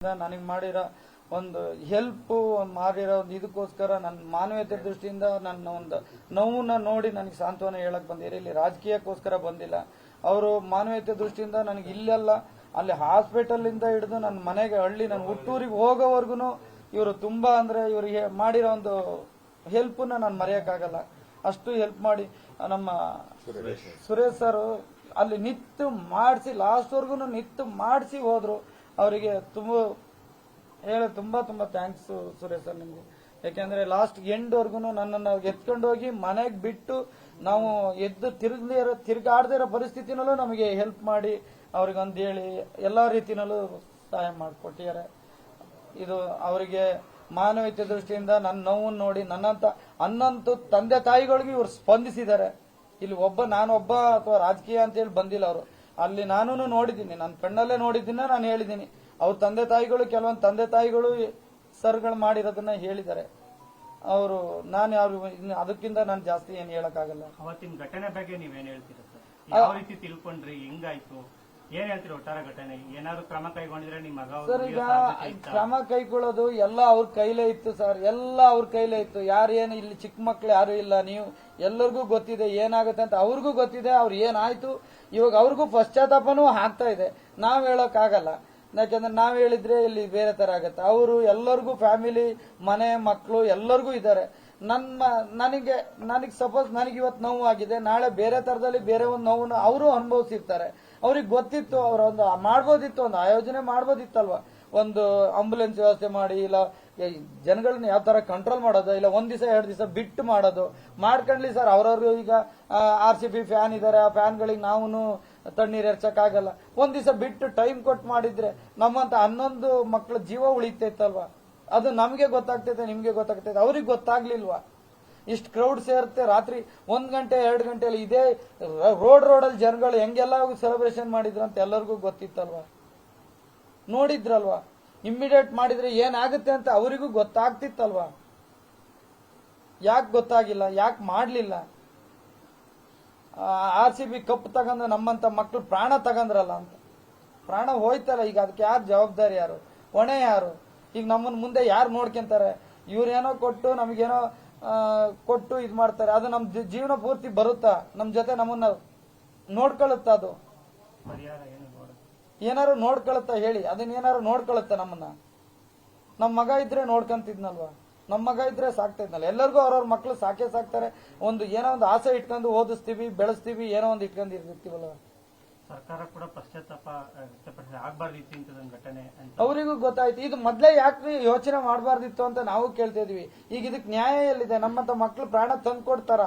ನನಗೆ ಮಾಡಿರೋ ಒಂದು ಹೆಲ್ಪ್ ಮಾಡಿರೋ ಒಂದು ಇದಕ್ಕೋಸ್ಕರ ನನ್ನ ಮಾನವೀಯತೆ ದೃಷ್ಟಿಯಿಂದ ನನ್ನ ಒಂದು ನೋವನ್ನ ನೋಡಿ ನನಗೆ ಸಾಂತ್ವನ ಹೇಳಕ್ ಬಂದಿರಿ. ಇಲ್ಲಿ ರಾಜಕೀಯಕ್ಕೋಸ್ಕರ ಬಂದಿಲ್ಲ. ಅವರು ಮಾನವೀಯತೆ ದೃಷ್ಟಿಯಿಂದ ನನಗೆ ಇಲ್ಲೆಲ್ಲ ಅಲ್ಲಿ ಹಾಸ್ಪಿಟಲ್ ಇಂದ ಹಿಡಿದು ನನ್ನ ಮನೆಗೆ ಹಳ್ಳಿ ನನ್ನ ಹುಟ್ಟೂರಿಗೆ ಹೋಗೋವರೆಗೂ ಇವರು ತುಂಬಾ ಅಂದ್ರೆ ಇವರಿಗೆ ಮಾಡಿರೋ ಒಂದು ಹೆಲ್ಪ್ ನಾನು ಮರೆಯಕ್ಕಾಗಲ್ಲ. ಅಷ್ಟು ಹೆಲ್ಪ್ ಮಾಡಿ ನಮ್ಮ ಸುರೇಶ್ ಸರ್ ಅಲ್ಲಿ ನಿತ್ತು ಮಾಡಿಸಿ ಲಾಸ್ಟ್ ವರ್ಗು ನಿತ್ತು ಮಾಡಿಸಿ ಹೋದ್ರು. ಅವರಿಗೆ ತುಂಬಾ ಥ್ಯಾಂಕ್ಸ್ ಸುರೇಶ್ ಸರ್ ನಿಮ್ಗೆ. ಯಾಕೆಂದ್ರೆ ಲಾಸ್ಟ್ ಎಂಡ್ ವರ್ಗು ನನ್ನನ್ನು ಎತ್ಕೊಂಡು ಹೋಗಿ ಮನೆಗೆ ಬಿಟ್ಟು ನಾವು ಎದ್ದು ತಿರುಗಾಡದೇ ಇರೋ ಪರಿಸ್ಥಿತಿನಲ್ಲೂ ನಮಗೆ ಹೆಲ್ಪ್ ಮಾಡಿ ಅವ್ರಿಗೊಂದು ಹೇಳಿ ಎಲ್ಲಾ ರೀತಿನಲ್ಲೂ ಸಹಾಯ ಮಾಡಿಕೊಟ್ಟಿದ್ದಾರೆ. ಇದು ಅವರಿಗೆ ಮಾನವೀಯತೆ ದೃಷ್ಟಿಯಿಂದ ನನ್ನ ನೋವನ್ನು ನೋಡಿ ನನ್ನಂತ ಹನ್ನೊಂದು ತಂದೆ ತಾಯಿಗಳಿಗೂ ಇವ್ರು ಸ್ಪಂದಿಸಿದ್ದಾರೆ. ಇಲ್ಲಿ ನಾನೊಬ್ಬ ಅಥವಾ ರಾಜಕೀಯ ಅಂತ ಹೇಳಿ ಬಂದಿಲ್ಲ ಅವರು. ಅಲ್ಲಿ ನಾನು ನೋಡಿದ್ದೀನಿ, ನನ್ನ ಕಣ್ಣಲ್ಲೇ ನೋಡಿದ್ದೀನಿ, ನಾನು ಹೇಳಿದ್ದೀನಿ. ಅವ್ರ ತಂದೆ ತಾಯಿಗಳು ಕೆಲವೊಂದು ತಂದೆ ತಾಯಿಗಳು ಸರ್ಗಳು ಮಾಡಿರೋದನ್ನ ಹೇಳಿದ್ದಾರೆ. ಅವರು ನಾನು ಅದಕ್ಕಿಂತ ನಾನು ಜಾಸ್ತಿ ಏನು ಹೇಳಕ್ಕಾಗಲ್ಲ. ಅವತ್ತಿನ ಘಟನೆ ಬಗ್ಗೆ ನೀವೇನ್ ಹೇಳ್ತೀರಾ ಸರ್? ಯಾವ ರೀತಿ ತಿಳ್ಕೊಂಡ್ರಿ, ಹೆಂಗಾಯ್ತು, ಏನ್ ಹೇಳ್ತೀರಿ? ಒಟ್ಟಾರೆ ಘಟನೆ ಏನಾದ್ರು ಕ್ರಮ ಕೈಗೊಂಡಿದ್ರೆ ನಿಮ್ಮ ಮಗ ಸರ್? ಈಗ ಕ್ರಮ ಕೈಗೊಳ್ಳೋದು ಎಲ್ಲ ಅವ್ರ ಕೈಲೇ ಇತ್ತು ಸರ್, ಎಲ್ಲ ಅವ್ರ ಕೈಲೇ ಇತ್ತು. ಯಾರೇನು ಇಲ್ಲಿ ಚಿಕ್ಕ ಮಕ್ಳು ಯಾರು ಇಲ್ಲ. ನೀವು ಎಲ್ಲರಿಗೂ ಗೊತ್ತಿದೆ ಏನಾಗುತ್ತೆ ಅಂತ, ಅವ್ರಿಗೂ ಗೊತ್ತಿದೆ ಅವ್ರು ಏನಾಯ್ತು. ಇವಾಗ ಅವ್ರಿಗೂ ಪಶ್ಚಾತ್ತಾಪನೂ ಆಗ್ತಾ ಇದೆ. ನಾವ್ ಹೇಳಕ್ ಆಗಲ್ಲ, ಯಾಕಂದ್ರೆ ನಾವ್ ಹೇಳಿದ್ರೆ ಇಲ್ಲಿ ಬೇರೆ ತರ ಆಗತ್ತೆ. ಅವರು ಎಲ್ಲರಿಗೂ ಫ್ಯಾಮಿಲಿ, ಮನೆ, ಮಕ್ಕಳು ಎಲ್ಲರಿಗೂ ಇದ್ದಾರೆ. ನನಗೆ ಸಪೋಸ್ ನನಗೆ ಇವತ್ತು ನೋವು ಆಗಿದೆ, ನಾಳೆ ಬೇರೆ ತರದಲ್ಲಿ ಬೇರೆ ಒಂದು ನೋವನ್ನು ಅವರು ಅನುಭವಿಸಿರ್ತಾರೆ. ಅವ್ರಿಗೆ ಗೊತ್ತಿತ್ತು, ಅವರೊಂದು ಮಾಡ್ಬೋದಿತ್ತು, ಒಂದು ಆಯೋಜನೆ ಮಾಡ್ಬೋದಿತ್ತಲ್ವಾ. ಒಂದು ಆಂಬುಲೆನ್ಸ್ ವ್ಯವಸ್ಥೆ ಮಾಡಿ, ಇಲ್ಲ ಜನಗಳನ್ನ ಯಾವ ತರ ಕಂಟ್ರೋಲ್ ಮಾಡೋದು, ಇಲ್ಲ ಒಂದ್ ದಿವಸ 2 ದಿವಸ ಬಿಟ್ಟು ಮಾಡೋದು ಮಾಡ್ಕೊಂಡ್ಲಿ ಸರ್. ಅವ್ರವ್ರು ಈಗ RCB ಫ್ಯಾನ್ ಇದಾರೆ, ಆ ಫ್ಯಾನ್ಗಳಿಗೆ ನಾವು ತಣ್ಣೀರ್ ಎರಚಕ್ಕಾಗಲ್ಲ. ಒಂದ್ ದಿವಸ ಬಿಟ್ಟು ಟೈಮ್ ಕೊಟ್ಟು ಮಾಡಿದ್ರೆ ನಮ್ಮಂತ 11 ಮಕ್ಕಳ ಜೀವ ಉಳಿತೈತಲ್ವಾ. ಅದು ನಮ್ಗೆ ಗೊತ್ತಾಗ್ತೈತೆ, ನಿಮ್ಗೆ ಗೊತ್ತಾಗ್ತೈತೆ, ಅವ್ರಿಗೆ ಗೊತ್ತಾಗ್ಲಿಲ್ವಾ. ಇಷ್ಟು ಕ್ರೌಡ್ ಸೇರುತ್ತೆ ರಾತ್ರಿ 1 ಗಂಟೆ 2 ಗಂಟೆಯಲ್ಲಿ. ಇದೇ ರೋಡಲ್ಲಿ ಜನಗಳು ಹೆಂಗೆಲ್ಲ ಸೆಲೆಬ್ರೇಷನ್ ಮಾಡಿದ್ರು ಅಂತ ಎಲ್ಲರಿಗೂ ಗೊತ್ತಿತ್ತಲ್ವಾ, ನೋಡಿದ್ರಲ್ವಾ. ಇಮ್ಮಿಡಿಯೇಟ್ ಮಾಡಿದ್ರೆ ಏನಾಗುತ್ತೆ ಅಂತ ಅವರಿಗೂ ಗೊತ್ತಾಗ್ತಿತ್ತಲ್ವಾ. ಯಾಕೆ ಗೊತ್ತಾಗಿಲ್ಲ, ಯಾಕೆ ಮಾಡ್ಲಿಲ್ಲ? RCB ಕಪ್ ತಗೊಂಡು ನಮ್ಮಂತ ಮಕ್ಕಳು ಪ್ರಾಣ ತಗಂದ್ರಲ್ಲ ಅಂತ. ಪ್ರಾಣ ಹೋಯ್ತಲ್ಲ, ಈಗ ಅದಕ್ಕೆ ಯಾರು ಜವಾಬ್ದಾರಿ, ಯಾರು ಹೊಣೆ ಯಾರು? ಈಗ ನಮ್ಮನ್ನ ಮುಂದೆ ಯಾರು ನೋಡ್ಕೊಂತಾರೆ? ಇವ್ರೇನೋ ಕೊಟ್ಟು ನಮಗೇನೋ ಕೊಟ್ಟು ಇದ್ ಮಾಡ್ತಾರೆ. ಅದು ನಮ್ ಜೀವನ ಪೂರ್ತಿ ಬರುತ್ತಾ? ನಮ್ ಜೊತೆ ನಮ್ಮನ್ನ ನೋಡ್ಕೊಳ್ಳುತ್ತ? ಅದು ಏನಾರು ನೋಡ್ಕೊಳುತ್ತಾ ಹೇಳಿ? ಅದನ್ನ ಏನಾರು ನೋಡ್ಕೊಳುತ್ತ ನಮ್ಮನ್ನ? ನಮ್ ಮಗ ಇದ್ರೆ ನೋಡ್ಕೊಂತಿದ್ನಲ್ವಾ, ನಮ್ ಮಗ ಇದ್ರೆ ಸಾಕ್ತಾ ಇದ್ನಲ್ಲ. ಎಲ್ಲರಿಗೂ ಅವ್ರವ್ರ ಮಕ್ಳು ಸಾಕ್ತಾರೆ. ಏನೋ ಒಂದು ಆಸೆ ಇಟ್ಕೊಂಡು ಓದಿಸ್ತೀವಿ, ಬೆಳೆಸ್ತೀವಿ, ಏನೋ ಒಂದು ಇಟ್ಕೊಂಡು ಇರ್ತೀವಲ್ವ. ಸರ್ಕಾರ ಕೂಡ ಪಶ್ಚಾತ್ತಾಪ ಆಗ್ಬಾರ್ದಿತ್ತು ಇಂಥದೊಂದು ಘಟನೆ. ಅವರಿಗೂ ಗೊತ್ತಾಯ್ತು. ಇದು ಮೊದ್ಲೇ ಯಾಕೆ ಯೋಚನೆ ಮಾಡಬಾರ್ದಿತ್ತು ಅಂತ ನಾವು ಕೇಳ್ತಾ ಇದೀವಿ. ಈಗ ಇದಕ್ಕೆ ನ್ಯಾಯ ಎಲ್ಲಿದೆ? ನಮ್ಮಂತ ಮಕ್ಳು ಪ್ರಾಣ ತಂದು ಕೊಡ್ತಾರ?